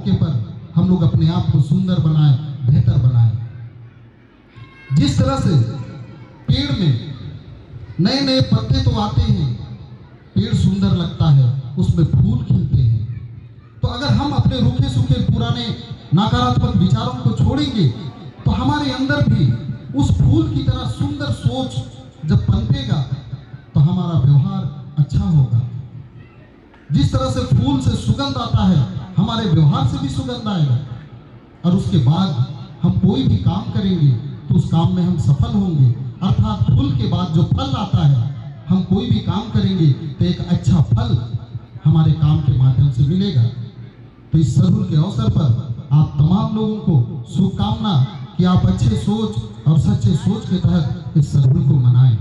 मौके पर हम लोग अपने आप को सुंदर बनाए, बेहतर बनाए। जिस तरह से पेड़ में नए नए पत्ते तो आते हैं, पेड़ सुंदर लगता है, उसमें फूल खिलते हैं। तो अगर हम अपने रूखे सूखे पुराने नकारात्मक विचारों को छोड़ेंगे तो हमारे अंदर भी उस फूल की तरह सुंदर सोच जब पनपेगा तो हमारा व्यवहार अच्छा होगा। जिस तरह से फूल से सुगंध आता है, हमारे व्यवहार से भी सुगंध आएगा, और उसके बाद हम कोई भी काम करेंगे तो उस काम में हम सफल होंगे। अर्थात फूल के बाद जो फल आता है, हम कोई भी काम करेंगे तो एक अच्छा फल हमारे काम के माध्यम से मिलेगा। तो इस सरहुल के अवसर पर आप तमाम लोगों को शुभकामना कि आप अच्छे सोच और सच्चे सोच के तहत इस सरहुल को मनाएं।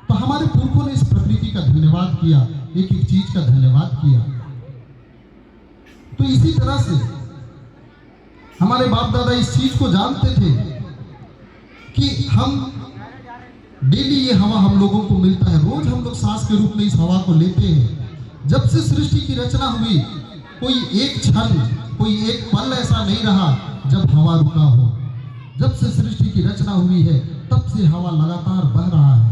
तो हमारे पुरखों ने इस प्रकृति का धन्यवाद किया, एक एक चीज का धन्यवाद किया। तो इसी तरह से हमारे बाप दादा इस चीज को जानते थे कि हम डेली ये हवा हम लोगों को मिलता है, रोज हम लोग सांस के रूप में इस हवा को लेते हैं। जब से सृष्टि की रचना हुई, कोई एक क्षण, कोई एक पल ऐसा नहीं रहा जब हवा रुका हो। जब से सृष्टि की रचना हुई है तब से हवा लगातार बह रहा है।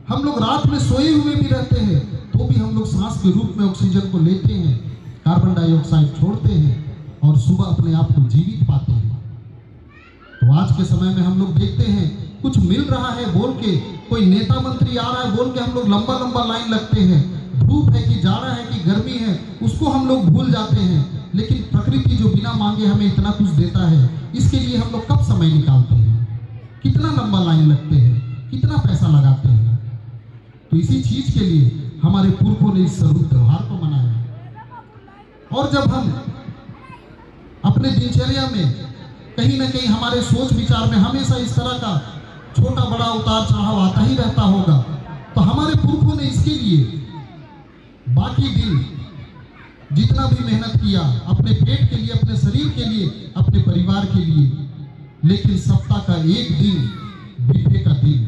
हम लोग रात में सोए हुए भी रहते हैं तो भी हम लोग सांस के रूप में ऑक्सीजन को लेते हैं, कार्बन डाइऑक्साइड छोड़ते हैं और सुबह अपने आप को जीवित पाते हैं। तो आज के समय में हम लोग देखते हैं कुछ मिल रहा है बोल के, कोई नेता मंत्री आ रहा है बोल के हम लोग लंबा लंबा लाइन लगते हैं। धूप है कि जाड़ा है कि गर्मी है, उसको हम लोग भूल जाते हैं। लेकिन प्रकृति जो बिना मांगे हमें इतना कुछ देता है, इसके लिए हम लोग कब समय निकालते हैं, कितना लंबा लाइन लगते हैं, कितना पैसा लगाते हैं। तो इसी चीज के लिए हमारे पुरखों ने इस सरहुल त्योहार को मनाया। और जब हम अपने दिनचर्या में कहीं ना कहीं हमारे सोच विचार में हमेशा इस तरह का छोटा बड़ा उतार चढ़ाव आता ही रहता होगा, तो हमारे पुरखों ने इसके लिए बाकी दिन जितना भी मेहनत किया अपने पेट के लिए, अपने शरीर के लिए, अपने परिवार के लिए, लेकिन सप्ताह का एक दिन बीफे का दिन,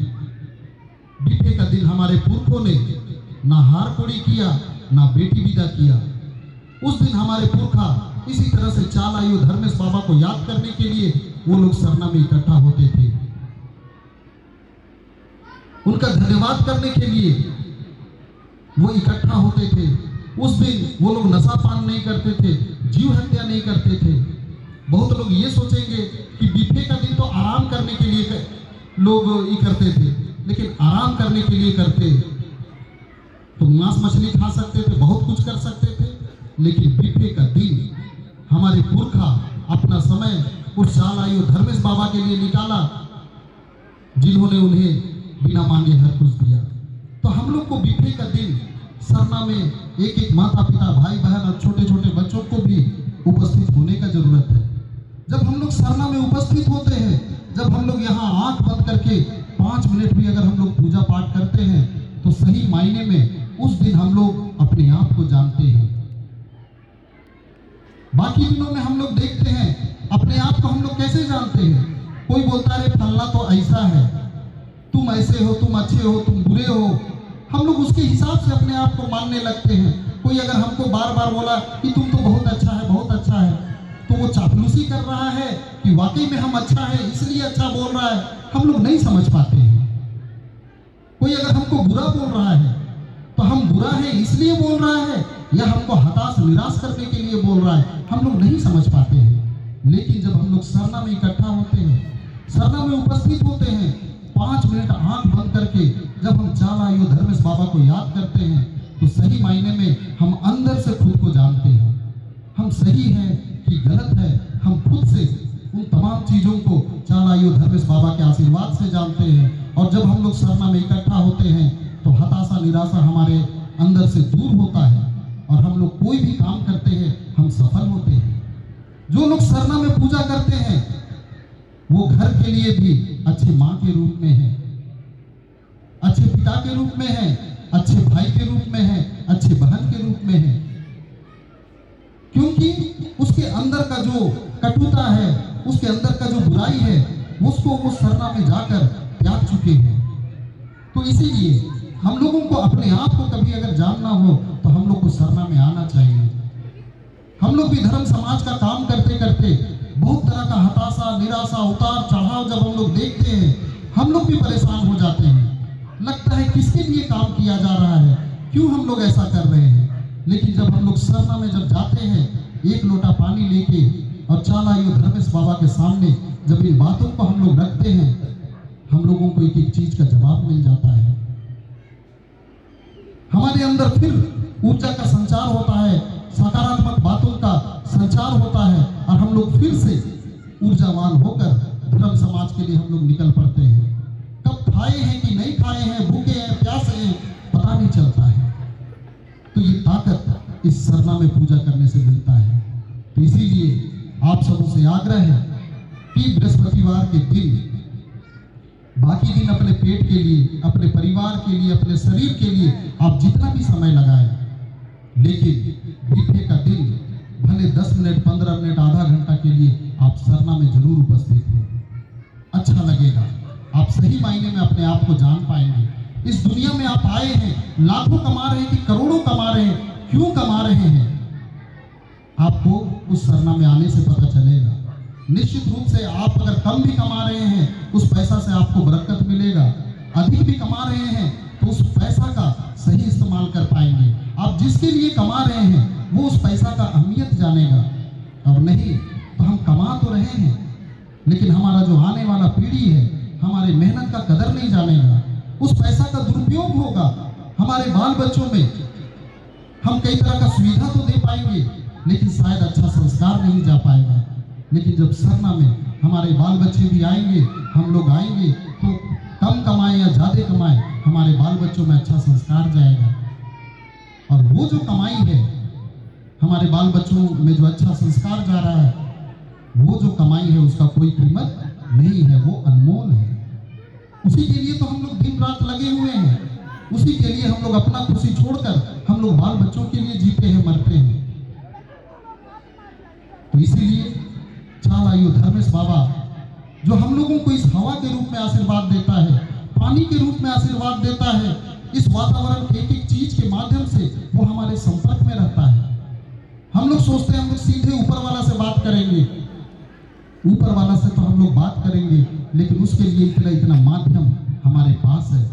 बीफे का दिन हमारे पुरखों ने ना हार कोड़ी किया, ना बेटी विदा किया। उस दिन हमारे पुरखा इसी तरह से चाल आयु धर्मेश बाबा को याद करने के लिए वो लोग सरना में इकट्ठा होते थे। उनका धन्यवाद करने के लिए वो इकट्ठा होते थे। उस दिन वो लोग नशा पान नहीं करते थे, जीव हत्या नहीं करते थे। बहुत लोग ये सोचेंगे कि बीफे का दिन तो आराम करने के लिए लोग ये करते थे, लेकिन आराम करने के लिए करते तो मांस मछली खा सकते थे, बहुत कुछ कर सकते थे। लेकिन बीफे का दिन हमारे पुरखा अपना समय उस चाल आयु धर्मेश बाबा के लिए निकाला, जिन्होंने उन्हें बिना मांगे हर कुछ दिया। तो हम लोग को बीफे का दिन सरना में एक एक माता पिता, भाई बहन और छोटे छोटे बच्चों को भी उपस्थित होने का जरूरत है। जब हम लोग सरना में उपस्थित होते हैं, जब हम लोग यहाँ आंख बंद करके 5 मिनट भी अगर हम लोग पूजा पाठ करते हैं, तो सही मायने में उस दिन हम लोग अपने आप को जानते हैं। बाकी दिनों में हम लोग देखते हैं अपने आप को हम लोग कैसे जानते हैं। कोई बोलता है फलना तो ऐसा है, तुम ऐसे हो, तुम अच्छे हो, तुम बुरे हो। हम लोग उसके हिसाब से अपने आप को मानने लगते हैं। कोई अगर हमको बार बार बोला कि तुम तो बहुत अच्छा है, बहुत अच्छा है, तो वो चापलूसी कर रहा है कि वाकई में हम अच्छा है इसलिए अच्छा बोल रहा है, हम लोग नहीं समझ पाते हैं। कोई अगर हमको बुरा बोल रहा है तो हम बुरा है इसलिए बोल रहा है या हमको हताश निराश करने के लिए बोल रहा है, हम लोग नहीं समझ पाते हैं। लेकिन जब हम लोग सरना में इकट्ठा होते हैं, सरना में उपस्थित होते हैं, 5 मिनट आंख बंद करके जब हम चाल आयु धर्मेश बाबा को याद करते हैं, तो सही मायने में हम अंदर से खुद को जानते हैं। हम सही है कि गलत है, हम खुद से उन तमाम चीजों को चाल आयु धर्मेश बाबा के आशीर्वाद से जानते हैं। और जब हम लोग सरना में इकट्ठा होते हैं तो हताशा निराशा हमारे अंदर से दूर होता है और हम लोग कोई भी काम करते हैं हम सफल होते हैं। जो लोग सरना में पूजा करते हैं वो घर के लिए भी अच्छे माँ के रूप में है, अच्छे पिता के रूप में है, अच्छे भाई के रूप में है, अच्छे बहन के रूप में है। क्योंकि उसके अंदर का जो कटुता है, उसके अंदर का जो बुराई है, उसको वो सरना में जाकर त्याग चुके हैं। तो इसीलिए हम लोगों को अपने आप को कभी अगर जानना हो तो हम लोग को सरना में आना चाहिए। हम लोग भी धर्म समाज का काम करते करते बहुत तरह का हताशा, निराशा, उतार चढ़ाव जब हम लोग देखते हैं, हम लोग भी परेशान हो जाते हैं। लगता है किसके लिए काम किया जा रहा है, क्यों हम लोग ऐसा कर रहे हैं। लेकिन जब हम लोग सरना में जब जाते हैं, एक लोटा पानी लेके और चाल आयु धर्मेश बाबा के सामने जब इन बातों को हम लोग रखते हैं, हम लोगों को एक एक चीज का जवाब मिल जाता है। हमारे अंदर फिर ऊर्जा का संचार होता है, सकारात्मक बातों का संचार होता है और हम लोग फिर से ऊर्जावान होकर धर्म समाज के लिए हम लोग निकल पड़ते हैं। कब खाए हैं कि नहीं खाए हैं, भूखे हैं, प्यासे हैं, पता नहीं चलता है। तो ये ताकत इस सरना में पूजा करने से मिलता है। तो इसीलिए आप सबों से आग्रह है कि बृहस्पतिवार के दिन, बाकी दिन अपने पेट के लिए, अपने परिवार के लिए, अपने शरीर के लिए आप जितना भी समय लगाएं, लेकिन बीफे का दिन भले 10 मिनट, 15 मिनट, आधा घंटा के लिए आप सरना में जरूर उपस्थित हो। अच्छा लगेगा, आप सही मायने में अपने आप को जान पाएंगे। इस दुनिया में आप आए हैं, लाखों कमा रहे हैं कि करोड़ों कमा रहे हैं, क्यों कमा रहे हैं, आपको उस सरना में आने से पता चलेगा। निश्चित रूप से आप अगर कम भी कमा रहे हैं, उस पैसा से आपको बरकत मिलेगा। अधिक भी कमा रहे हैं तो उस पैसा का सही इस्तेमाल कर पाएंगे। आप जिसके लिए कमा रहे हैं वो उस पैसा का अहमियत जानेगा। और नहीं तो हम कमा तो रहे हैं, लेकिन हमारा जो आने वाला पीढ़ी है हमारे मेहनत का कदर नहीं जानेगा। उस पैसा का दुरुपयोग होगा। हमारे बाल बच्चों में हम कई तरह का सुविधा तो दे पाएंगे, लेकिन शायद अच्छा संस्कार नहीं जा पाएगा। लेकिन जब सरना में हमारे बाल बच्चे भी आएंगे, हम लोग आएंगे, तो कम कमाए या ज़्यादा कमाए, हमारे बाल बच्चों में अच्छा संस्कार जाएगा। और वो जो कमाई है, हमारे बाल बच्चों में जो अच्छा संस्कार जा रहा है, वो जो कमाई है उसका कोई कीमत नहीं है, वो अनमोल है। उसी के लिए तो हम लोग दिन रात लगे हुए हैं। उसी के लिए हम लोग अपना खुशी छोड़कर हम लोग बाल बच्चों के लिए जीते हैं, मरते हैं। तो इसीलिए चाल आयु धर्मेश बाबा जो हम लोगों को इस हवा के रूप में आशीर्वाद देता है, पानी के रूप में आशीर्वाद देता है, इस वातावरण के एक एक चीज के माध्यम से वो हमारे संपर्क में रहता है। हम लोग सोचते हैं हम लोग सीधे ऊपर वाला से बात करेंगे, ऊपर वाला से तो हम लोग बात करेंगे, लेकिन उसके लिए इतना इतना माध्यम हमारे पास है।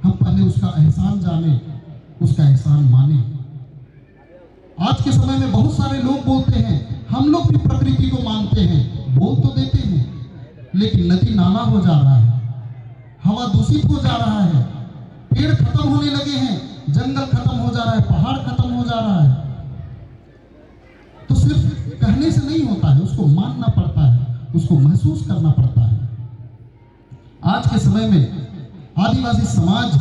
हम पहले उसका एहसान जाने, उसका एहसान माने। आज के समय में बहुत सारे लोग बोलते हैं हम लोग भी प्रकृति को मानते हैं, बोल तो देते हैं, लेकिन नदी नाला हो जा रहा है, हवा दूषित हो जा रहा है, पेड़ खत्म होने लगे हैं, जंगल खत्म हो जा रहा है, पहाड़ खत्म हो जा रहा है। तो सिर्फ कहने से नहीं होता है, उसको मानना पड़ता है, उसको महसूस करना पड़ता है। आज के समय में आदिवासी समाज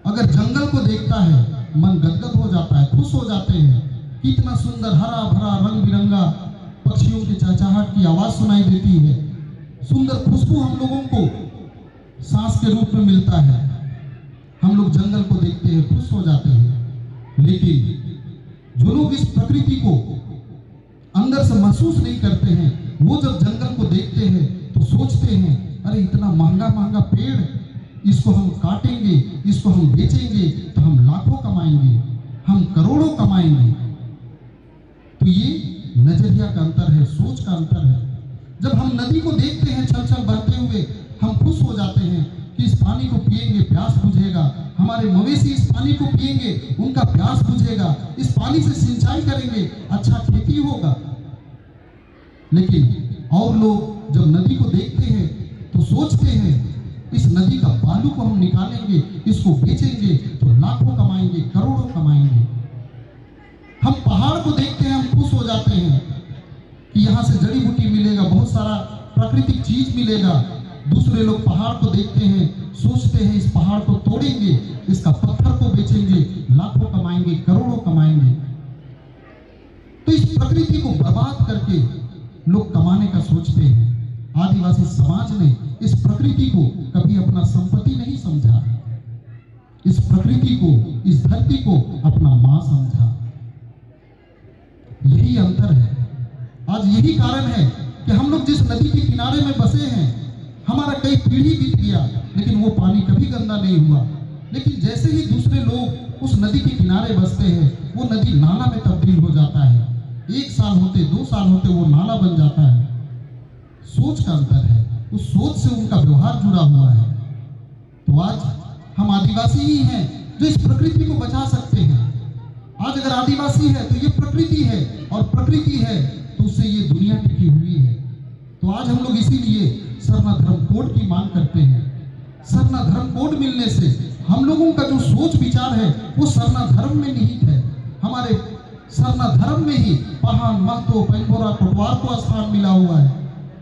अगर जंगल को देखता है, मन गदगद हो जाता है, खुश हो जाते हैं। कितना सुंदर हरा भरा रंग बिरंगा पक्षियों की चहचहाहट की आवाज सुनाई देती है, सुंदर खुशबू हम लोगों को सांस के रूप में मिलता है। हम लोग जंगल को देखते हैं, खुश हो जाते हैं। लेकिन जो लोग इस प्रकृति को अंदर से महसूस नहीं करते हैं, वो जब जंगल को देखते हैं तो सोचते हैं अरे इतना महंगा महंगा पेड़, इसको हम काटेंगे, इसको हम बेचेंगे तो हम लाखों कमाएंगे, हम करोड़ों कमाएंगे। तो ये नजरिया का अंतर है, सोच का अंतर है। जब हम नदी को देखते हैं छल छल बहते हुए, हम खुश हो जाते हैं कि इस पानी को पिएंगे प्यास बुझेगा, हमारे मवेशी इस पानी को पिएंगे उनका प्यास बुझेगा, इस पानी से सिंचाई करेंगे, अच्छा खेती होगा। लेकिन और लोग जब नदी को देखते हैं तो सोचते हैं इस नदी का बालू को हम निकालेंगे, इसको बेचेंगे तो लाखों कमाएंगे, करोड़ों कमाएंगे। हम पहाड़ को देखते हैं, हम खुश हो जाते हैं कि यहाँ से जड़ी बूटी मिलेगा, बहुत सारा प्राकृतिक चीज मिलेगा। दूसरे लोग पहाड़ को देखते हैं, सोचते हैं इस पहाड़ को तोड़ेंगे, इसका पत्थर को बेचेंगे, लाखों कमाएंगे, करोड़ों कमाएंगे। तो इस प्रकृति को बर्बाद करके लोग कमाने का सोचते हैं। आदिवासी समाज ने इस प्रकृति को कभी अपना संपत्ति नहीं समझा, इस प्रकृति को, इस धरती को अपना मां समझा। यही अंतर है। आज यही कारण है कि हम लोग जिस नदी के किनारे में बसे हैं, हमारा कई पीढ़ी बीत गया, लेकिन वो पानी कभी गंदा नहीं हुआ। लेकिन जैसे ही दूसरे लोग उस नदी के किनारे बसते हैं, वो नदी नाला में तब्दील हो जाता है। 1 साल होते 2 साल होते वो नाला बन जाता है। सोच का अंतर है, उस सोच से उनका व्यवहार जुड़ा हुआ है। तो आज हम आदिवासी ही हैं जो इस प्रकृति को बचा सकते हैं। आज अगर आदिवासी है तो ये प्रकृति है, और प्रकृति है तो उससे ये दुनिया टिकी हुई है। तो आज हम लोग इसीलिए सरना धर्म कोड की मांग करते हैं। सरना धर्म कोड मिलने से हम लोगों का जो सोच विचार है वो सरना धर्म में निहित है। हमारे सरना धर्म में ही पहाड़, महतो, पैंगोरा, कोटवार को स्थान मिला हुआ है।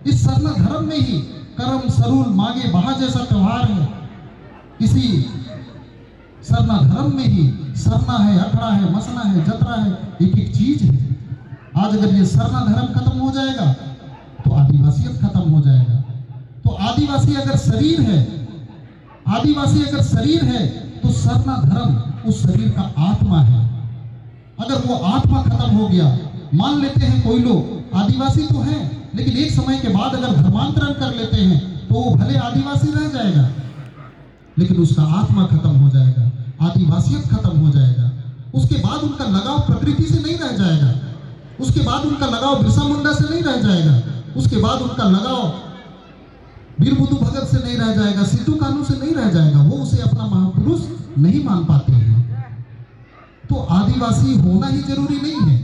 इस सरना धर्म में ही करम, सरूल, मागे, बहा जैसा त्योहार है। इसी सरना धर्म में ही सरना है, अखड़ा है, मसना है, जतरा है, एक एक चीज है। आज अगर ये सरना धर्म खत्म हो जाएगा तो आदिवासियत खत्म हो जाएगा। तो आदिवासी अगर शरीर है, आदिवासी अगर शरीर है तो सरना धर्म उस शरीर का आत्मा है। अगर वो आत्मा खत्म हो गया, मान लेते हैं कोई लोग आदिवासी तो है लेकिन एक समय के बाद अगर धर्मांतरण कर लेते हैं तो वो भले आदिवासी रह जाएगा लेकिन उसका आत्मा खत्म हो जाएगा, आदिवासियत खत्म हो जाएगा। उसके बाद उनका लगाव प्रकृति से नहीं रह जाएगा, उसके बाद उनका लगाव बिरसा मुंडा से नहीं रह जाएगा, उसके बाद उनका लगाव वीर बुद्धू भगत से नहीं रह जाएगा, सिद्धू कान्हू से नहीं रह जाएगा। वो उसे अपना महापुरुष नहीं मान पाते हैं। तो आदिवासी होना ही जरूरी नहीं है,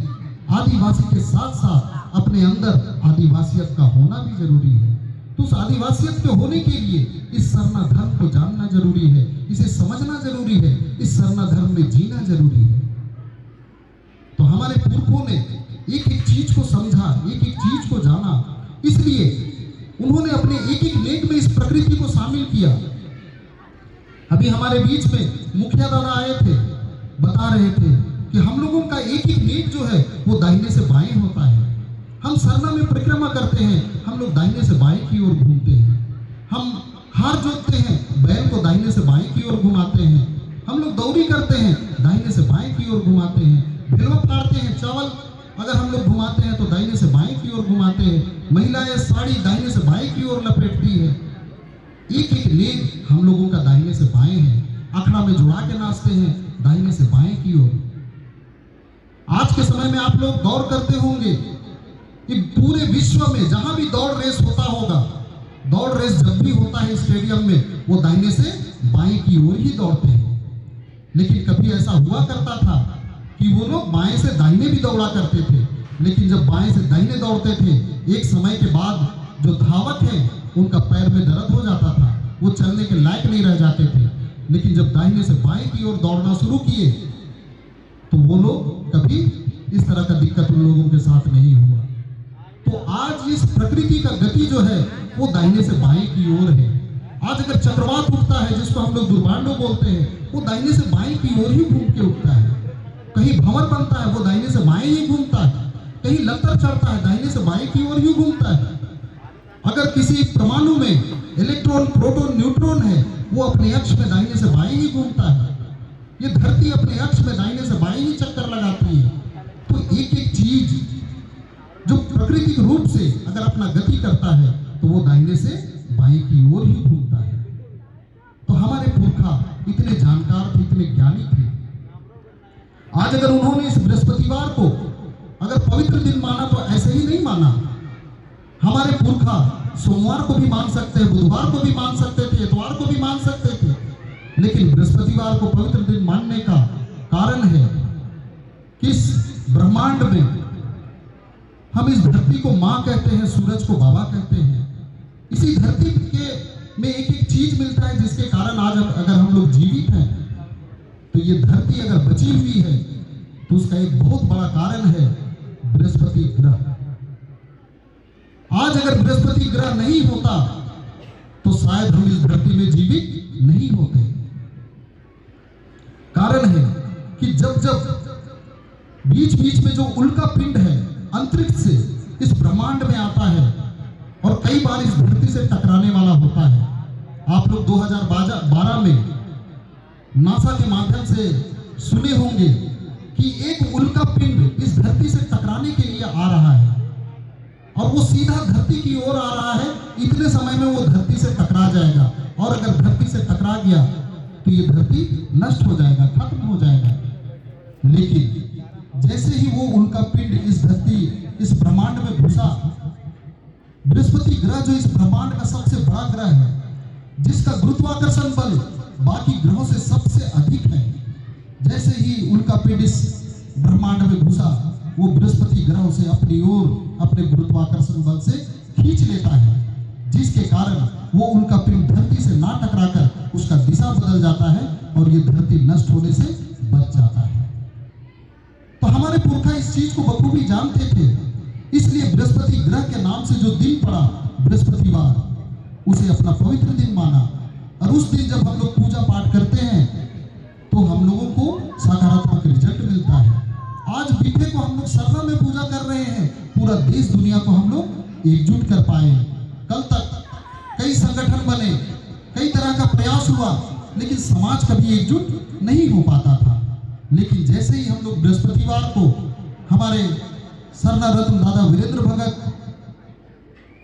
आदिवासी के साथ साथ अपने अंदर आदिवासियत का होना भी जरूरी है। तो उस आदिवासियत के होने के लिए इस सरना धर्म को जानना जरूरी है, इसे समझना जरूरी है, इस सरना धर्म में जीना जरूरी है। तो हमारे पुरखों ने एक एक चीज को समझा, एक एक चीज को जाना, इसलिए उन्होंने अपने एक एक लेख में इस प्रकृति को शामिल किया। अभी हमारे बीच में मुखिया दादा आए थे, बता रहे थे कि हम लोगों का एक एक लेख जो है वो दाहिने से बाएं होता है। हम सरना में परिक्रमा करते हैं, हम लोग दाहिने से बाएं की ओर घूमते हैं। हम हार जोतते हैं, बैल को दाहिने से बाएं की ओर घुमाते हैं। हम लोग दौरी करते हैं, दाहिने से बाएं की ओर घुमाते हैं। भिलवा फाड़ते हैं, चावल अगर हम लोग घुमाते हैं तो दाहिने से बाएं की ओर घुमाते हैं। महिलाएं साड़ी दाहिने से बाएं की ओर लपेटती है। एक एक लेग हम लोगों का दाहिने से बाएं है। अखड़ा में जुड़ा के नाचते हैं, दाहिने से बाएं की ओर। आज के समय में आप लोग दौड़ करते होंगे कि पूरे विश्व में जहां भी दौड़ रेस होता होगा, दौड़ रेस जब भी होता है स्टेडियम में, वो दाहिने से बाएं की ओर ही दौड़ते हैं। लेकिन कभी ऐसा हुआ करता था कि वो लोग बाएं से दाहिने भी दौड़ा करते थे, लेकिन जब बाएं से दाहिने दौड़ते थे, एक समय के बाद जो धावक है उनका पैर में दर्द हो जाता था, वो चलने के लायक नहीं रह जाते थे। लेकिन जब दाहिने से बाएं की ओर दौड़ना शुरू किए तो वो लोग कभी इस तरह का दिक्कत उन लोगों के साथ नहीं हुआ। तो आज इस प्रकृति का गति जो है वो दाहिने से बाएं की ओर है। आज अगर चक्रवात उठता है, जिसको हम लोग दुर्बांडो बोलते हैं, वो दाहिने से बाएं की ओर ही घूम के उठता है। कहीं भंवर बनता है, वो दाहिने से बाएं ही घूमता है। कहीं लत्तर चढ़ता है, दाहिने से बाएं की ओर ही घूमता है। अगर किसी परमाणु में इलेक्ट्रॉन, प्रोटॉन, न्यूट्रॉन है, वो अपने अक्ष में दाहिने से बाएं ही घूमता है। ये धरती अपने अक्ष में दाहिने से बाएं ही चक्कर लगाती है। तो एक एक चीज जो प्राकृतिक रूप से अगर अपना गति करता है तो वो दाहिने से बाएं की ओर ही घूमता है। तो हमारे पुरखा इतने जानकार थे, इतने ज्ञानी थे। आज अगर उन्होंने इस बृहस्पतिवार को अगर पवित्र दिन माना तो ऐसे ही नहीं माना। हमारे पुरखा सोमवार को भी मान सकते हैं, बुधवार को भी मान सकते थे, इतवार को भी मान सकते थे, लेकिन बृहस्पतिवार को पवित्र दिन मानने का कारण है कि इस ब्रह्मांड में हम इस धरती को माँ कहते हैं, सूरज को बाबा कहते हैं। इसी धरती के में एक एक चीज मिलता है जिसके कारण आज अगर हम लोग जीवित हैं, तो ये धरती अगर बची हुई है तो उसका एक बहुत बड़ा कारण है बृहस्पति ग्रह। आज अगर बृहस्पति ग्रह नहीं होता तो शायद हम इस धरती में जीवित नहीं होते। कारण है कि जब जब बीच बीच में जो उल्का पिंड है अंतरिक्ष से इस ब्रह्मांड में आता है और कई बार इस धरती से टकराने वाला होता है। आप लोग 2012 में नासा के माध्यम से सुने होंगे कि एक उल्का पिंड इस धरती से टकराने के लिए आ रहा है और वो सीधा धरती की ओर आ रहा है। इतने समय में वो धरती से टकरा जाएगा और अगर धरती से टकरा गया तो ये धरती नष्ट हो जाएगा, खत्म हो जाएगा। लेकिन जैसे ही वो उनका पिंड इस धरती, इस ब्रह्मांड में घुसा, बृहस्पति ग्रह जो इस ब्रह्मांड का सबसे बड़ा ग्रह है, जिसका गुरुत्वाकर्षण बल बाकी ग्रहों से सबसे अधिक है, जैसे ही उनका पिंड इस ब्रह्मांड में घुसा, वो बृहस्पति ग्रह से अपनी ओर अपने गुरुत्वाकर्षण बल से खींच लेता है, जिसके कारण वो उनका पिंड धरती से ना टकराकर उसका दिशा बदल जाता है और ये धरती नष्ट होने से बच जाता है। तो हमारे पुरखा इस चीज को बखूबी जानते थे, इसलिए बृहस्पति ग्रह के नाम से जो दिन पड़ा बृहस्पतिवार, उसे अपना पवित्र दिन माना। और उस दिन जब हम लोग पूजा पाठ करते हैं तो हम लोगों को सकारात्मक रिजल्ट मिलता है। आज बीते को हम लोग सरना में पूजा कर रहे हैं, पूरा देश दुनिया को हम लोग एकजुट कर पाए। कल तक कई संगठन बने, कई तरह का प्रयास हुआ, लेकिन समाज कभी एकजुट नहीं हो पाता था। लेकिन जैसे ही हम लोग बृहस्पतिवार को हमारे सरना रत्न दादा वीरेंद्र भगत,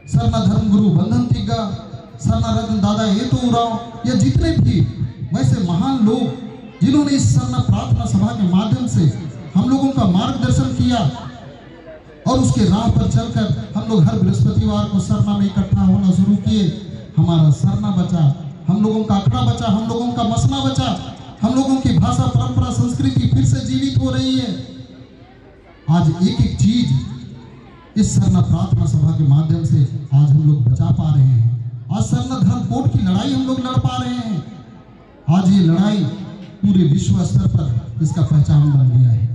सरना धर्मगुरु बंधन तिग्गा, सरना रत्न दादा एतो उराव, या जितने भी वैसे महान लोग जिन्होंने इस सरना प्रार्थना सभा के माध्यम से हम लोगों का मार्गदर्शन किया और उसके राह पर चलकर हम लोग हर बृहस्पतिवार को सरना में इकट्ठा होना शुरू किए। हमारा सरना बचा, हम लोगों का अखड़ा बचा, हम लोगों का मसना बचा, हम लोगों की भाषा, परंपरा, संस्कृति फिर से जीवित हो रही है। आज एक एक चीज इस सरना प्रार्थना सभा के माध्यम से आज हम लोग बचा पा रहे हैं। आज सरना धर्म कोड की लड़ाई हम लोग लड़ पा रहे हैं। आज ये लड़ाई पूरे विश्व स्तर पर इसका पहचान बन गया है।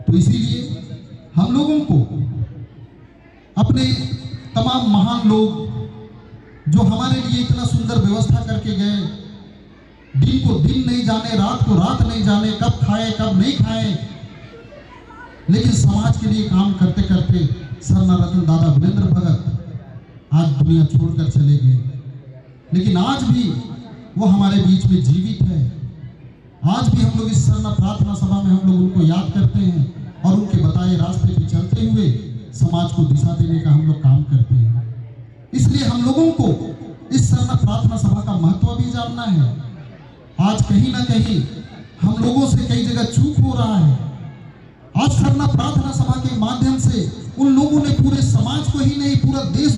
तो इसीलिए हम लोगों को अपने तमाम महान लोग जो हमारे लिए इतना सुंदर व्यवस्था करके गए, दिन को दिन नहीं जाने, रात को रात नहीं जाने, कब खाए कब नहीं खाए, लेकिन समाज के लिए काम करते करते सरना रत्न दादा वीरेंद्र भगत आज दुनिया छोड़कर चले गए। लेकिन आज भी वो हमारे बीच में जीवित है। आज भी हम लोग इस सरना प्रार्थना सभा में हम लोग उनको याद करते हैं और उनके बताए रास्ते पे चलते हुए समाज को दिशा देने का हम लोग काम करते हैं। इसलिए हम लोगों को इस सरना प्रार्थना सभा का महत्व भी जानना है। आज कहीं ना कहीं हम लोगों से कई जगह चूक हो रहा है। आज सरना प्रार्थना सभा के माध्यम से उन लोगों ने पूरे समाज को ही नहीं, पूरा देश